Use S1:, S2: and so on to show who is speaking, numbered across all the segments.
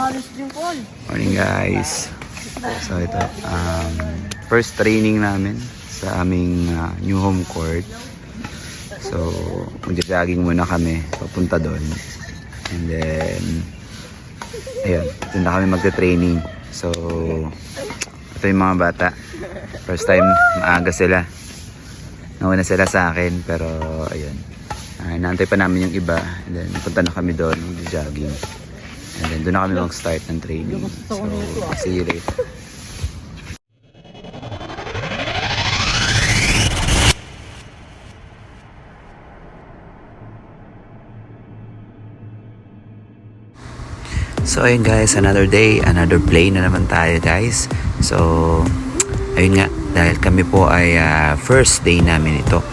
S1: Morning guys. So ito, first training namin sa aming new home court. So magja-jogging muna kami papunta doon. And then ayun, doon na kami magte-training. So ito yung mga bata. First time maaga sila. Nauna sila sa akin pero ayun. Inaantay pa namin yung iba. And then punta na kami doon magja-jogging. And then doon na kami mag-start ng training. So see you later. So ayun guys, another day, another play na naman tayo guys. So ayun nga, dahil kami po ay first day namin ito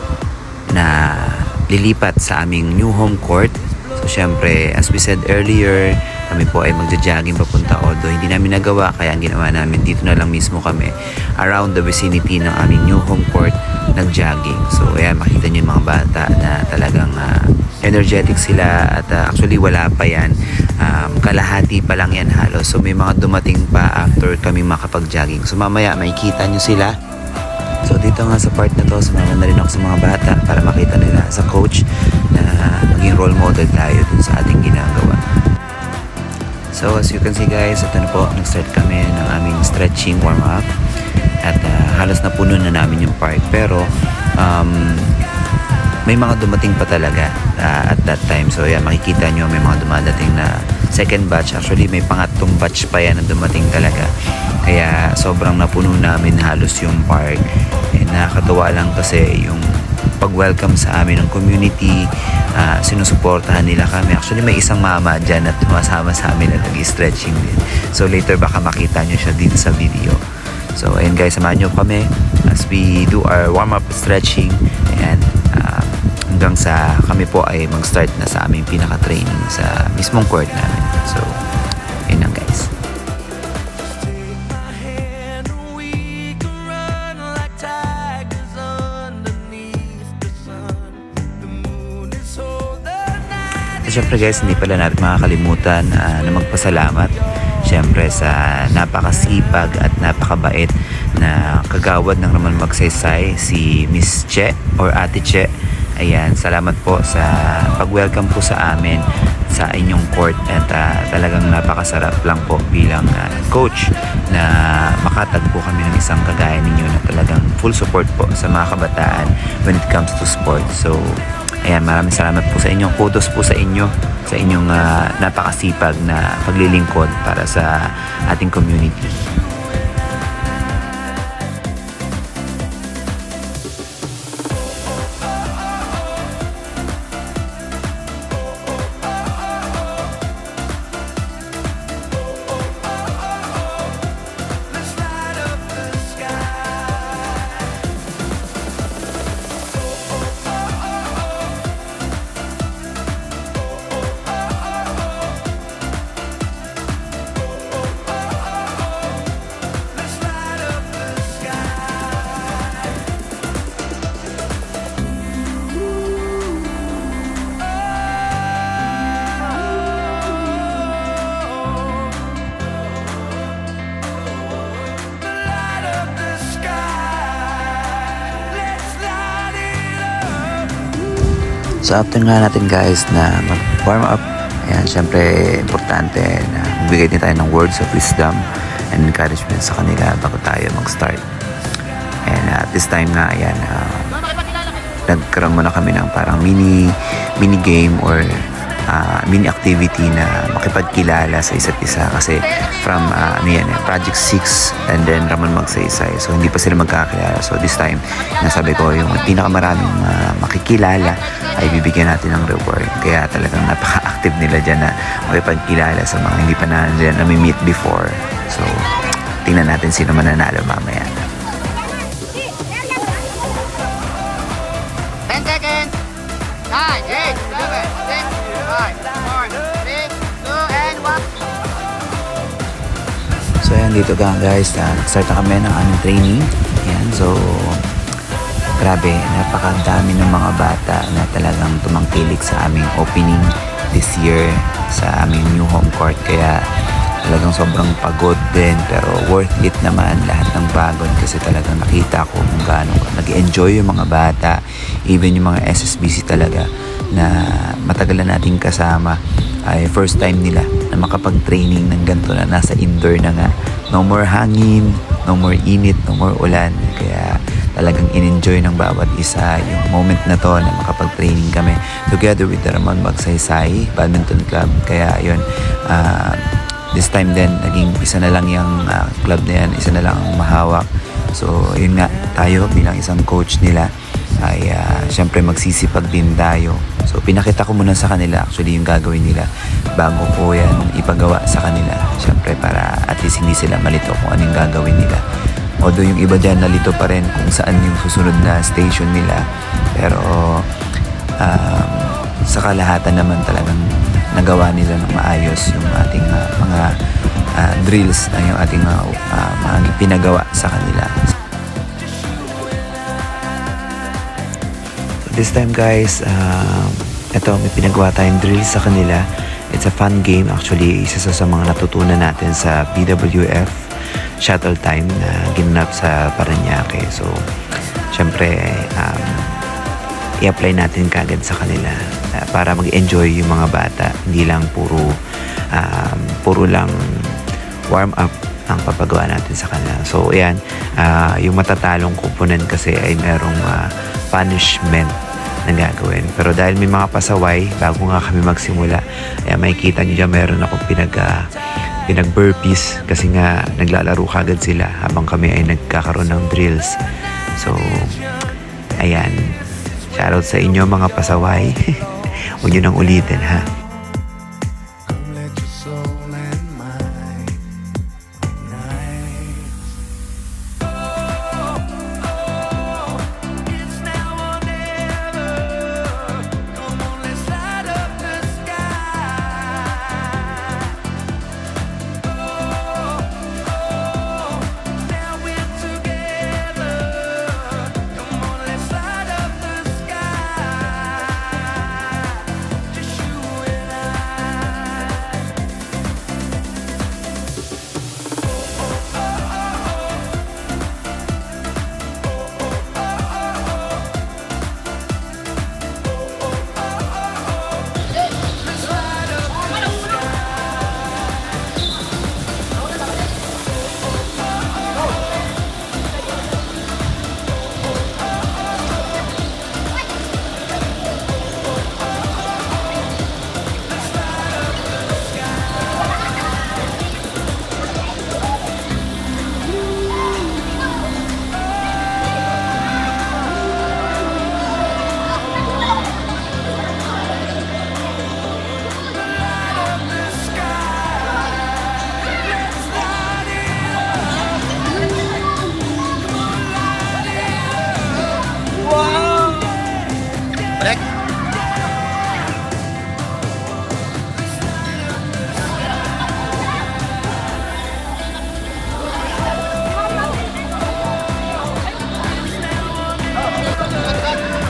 S1: na lilipat sa aming new home court. So syempre, as we said earlier, kami po ay magja-jogging papunta, although hindi namin nagawa, kaya ang ginawa namin dito na lang mismo kami around the vicinity ng aming new home court nag-jogging. So ayan, makita nyo yung mga bata na talagang energetic sila at actually wala pa yan, kalahati pa lang yan halos. So may mga dumating pa after kami makapag-jogging. So mamaya makikita nyo sila. So dito nga sa part na to, sumama na rin ako sa mga bata para makita nila sa coach na maging role model tayo dun sa ating ginagawa. So as you can see guys, ito na po, nag-start kami ng aming stretching warm-up at halos na puno na namin yung park, pero may mga dumating pa talaga at that time. So yan, makikita nyo may mga dumadating na second batch. Actually may pangatlong batch pa yan na dumating talaga, kaya sobrang napuno namin halos yung park. And nakakatuwa lang kasi yung pag-welcome sa amin ng community, sinusuportahan nila kami. Actually may isang mama dyan at tumasama sa amin na nag-stretching din. So later baka makita nyo siya dito sa video. So ayun guys, samahan nyo kami as we do our warm-up stretching. Ayan, hanggang sa kami po ay mag-start na sa aming pinaka-training sa mismong court namin. So ayun lang guys. Siyempre guys, hindi pala natin makakalimutan na magpasalamat siyempre sa napakasipag at napakabait na kagawad ng Ramon Magsaysay, si Miss Che or Ate Che. Ayan, salamat po sa pag-welcome po sa amin sa inyong court at talagang napakasarap lang po bilang coach na makatagpo kami ng isang kagaya ninyo na talagang full support po sa mga kabataan when it comes to sports. So ayan, maraming salamat po sa inyong kudos po sa inyo, sa inyong napakasipag na paglilingkod para sa ating community. So after nga natin guys na mag-warm up, ayan, syempre importante na magbigay din tayo ng words of wisdom and encouragement sa kanila bago tayo mag-start. And at this time nga, ayan, nagkaroon muna kami ng parang mini game or mini activity na makipagkilala sa isa't isa kasi from Project 6 and then Ramon Magsaysay. So hindi pa sila magkakilala. So this time, nasabi ko yung pinakamaraming makikilala ay bibigyan natin ng reward. Kaya talagang napaka-active nila dyan na makipagkilala sa mga hindi pa na nila nami-meet before. So tingnan natin sino mananalo mamaya.
S2: 10 seconds. 9, 8, 7, 6, 5, 4, 3, 2, and 1.
S1: So ayan, dito guys, nag-start na kami ng aming training. Ayan, so grabe, napakadami ng mga bata na talagang tumangkilik sa aming opening this year sa aming new home court. Kaya Talagang sobrang pagod din, pero worth it naman lahat ng pagod kasi talagang nakita ko kung gaano nag-enjoy yung mga bata, even yung mga SSBC talaga na matagal na nating kasama, ay first time nila na makapag-training ng ganito na nasa indoor na nga. No more hangin, no more init, no more ulan. Kaya talagang in-enjoy ng bawat isa yung moment na to na makapag-training kami together with the Ramon Magsaysay Badminton Club. Kaya yun, this time din, naging isa na lang yung club na yan, isa na lang ang mahawak. So, yun nga, tayo bilang isang coach nila ay syempre magsisipag din tayo. So, pinakita ko muna sa kanila actually yung gagawin nila bago ko yan ipagawa sa kanila. Syempre, para at least hindi sila malito kung anong gagawin nila. Although yung iba dyan nalito pa rin kung saan yung susunod na station nila. Pero, sa kalahatan naman talagang nagawa nila ng maayos yung ating mga drills na yung ating mga pinagawa sa kanila. So this time guys, ito may pinagawa tayong drills sa kanila. It's a fun game actually, isa sa mga natutunan natin sa BWF shuttle time na ginanap sa Parañaque. So syempre i-apply natin kagad sa kanila para mag-enjoy yung mga bata, hindi lang puro lang warm up ang papagawa natin sa kanila. So ayan, yung matatalong component kasi ay merong punishment na gagawin. Pero dahil may mga pasaway bago nga kami magsimula, makikita nyo dyan meron akong pinag-burpees kasi nga naglalaro kagad sila habang kami ay nagkakaroon ng drills. So ayan, shoutout sa inyo mga pasaway. Huwag nyo nang ulitin ha.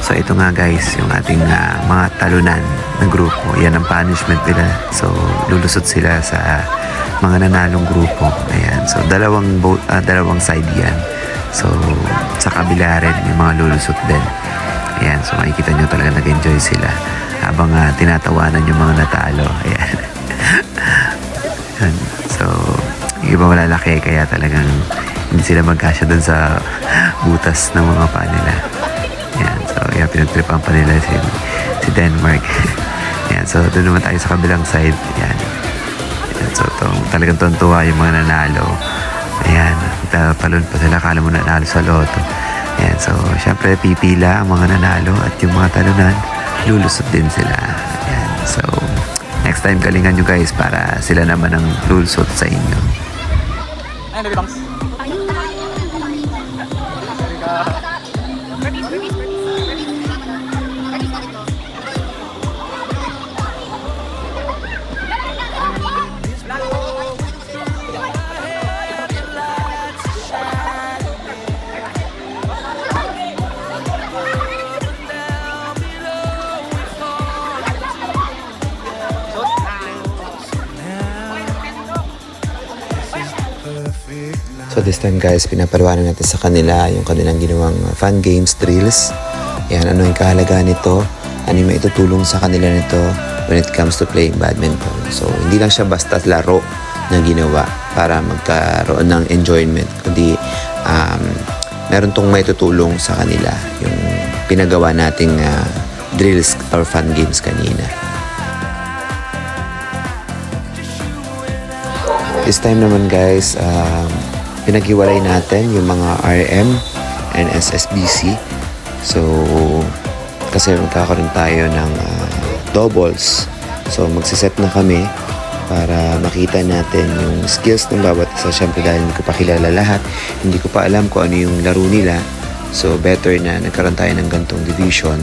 S1: So ito nga guys, yung ating mga talunan ng grupo. Yan ang punishment nila. So lulusot sila sa mga nanalong grupo. Ayan. So dalawang side yan. So sa kabila rin yung mga lulusot din. Ayan. So makikita nyo talaga nag-enjoy sila habang tinatawanan yung mga natalo. Ayan. Ayan. So yung iba malalaki kaya talagang hindi sila magkasya dun sa butas ng mga paa nila. Ayan, so yeah, pinagtripan pa nila si Denmark. Ayan, so doon naman tayo sa kabilang side. Ayan. Ayan, so talagang tuntua yung mga nanalo. Ayan, talon pa sila, kala mo nanalo sa loto. Ayan, so syempre pipila ang mga nanalo at yung mga talunan, lulusot din sila. Ayan, so next time galingan nyo guys para sila naman ang lulusot sa inyo.
S2: Ayan, baby bounce.
S1: So this time guys, pinapaliwanag natin sa kanila yung kanilang ginawang fun games, drills. Yan, ano yung kahalagahan nito, ano yung maitutulong sa kanila nito when it comes to playing badminton. So hindi lang siya basta laro na ginawa para magkaroon ng enjoyment, kundi meron tong maitutulong sa kanila yung pinagawa nating drills or fun games kanina. This time naman guys, pinaghiwalay natin yung mga RM and SSBC. So, kasi magkakaroon tayo ng doubles. So, magsiset na kami para makita natin yung skills ng bawat isa. Siyempre dahil hindi ko pa kilala lahat, hindi ko pa alam kung ano yung laro nila. So, better na nagkaroon tayo ng gantong division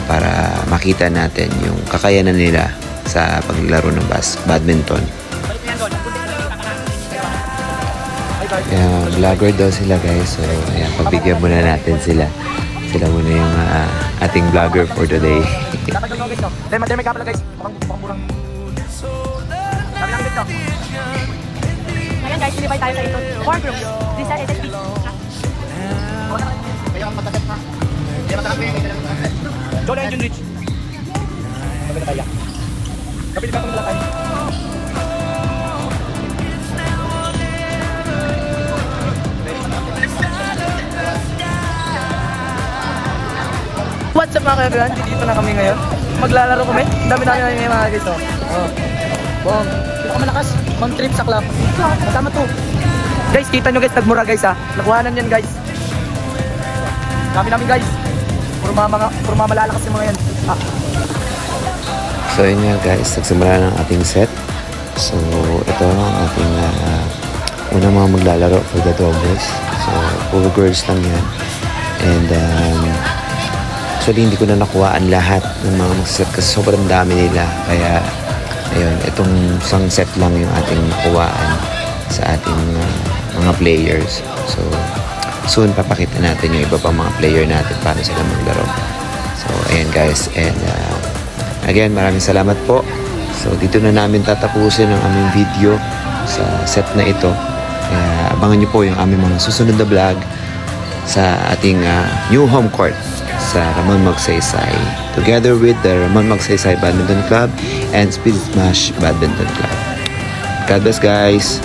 S1: para makita natin yung kakayanan nila sa paglaro ng badminton. Vlogger daw sila guys. So, ayan, pagbigyan muna natin sila. Sila muna yung ating vlogger for today.
S2: Dapat yung guys, no? May ka pala guys. Mukhang murang. Sabi lang guys, no?
S3: Ayan guys, sinibay tayo sa ito. 4 groups. This is SSP.
S2: Kaya ang matagat na. Kaya matagat na yung Joe Engine Rich. Kapit na tayo. Kapit na tayo. What's up mga kaibigan? Dito na kami ngayon. Maglalaro kami. Dami-dami na yung mga guys. Oh. Bong. Dito ka malakas. On trip sa club. Kasama to. Guys, kita nyo guys. Nagmura guys ha. Nakuhanan yan guys. Dami namin guys. Puro mga malalakas yung mga yan.
S1: So yun nga guys, nagsimula ng ating set. So ito ang ating unang mga maglalaro for the doubles. So puro girls lang yan. And actually hindi ko na nakuhaan lahat ng mga magset kasi sobrang dami nila. Kaya ayun, itong isang set lang yung ating nakuhaan sa ating mga players. So soon papakita natin yung iba pang mga player natin paano sila maglaro. So ayan guys, and again maraming salamat po. So dito na namin tatapusin ang aming video sa set na ito. Kaya abangan nyo po yung aming mga susunod na vlog sa ating new home court sa Ramon Magsaysay, together with the Ramon Magsaysay Badminton Club and Speed Smash Badminton Club. God bless guys!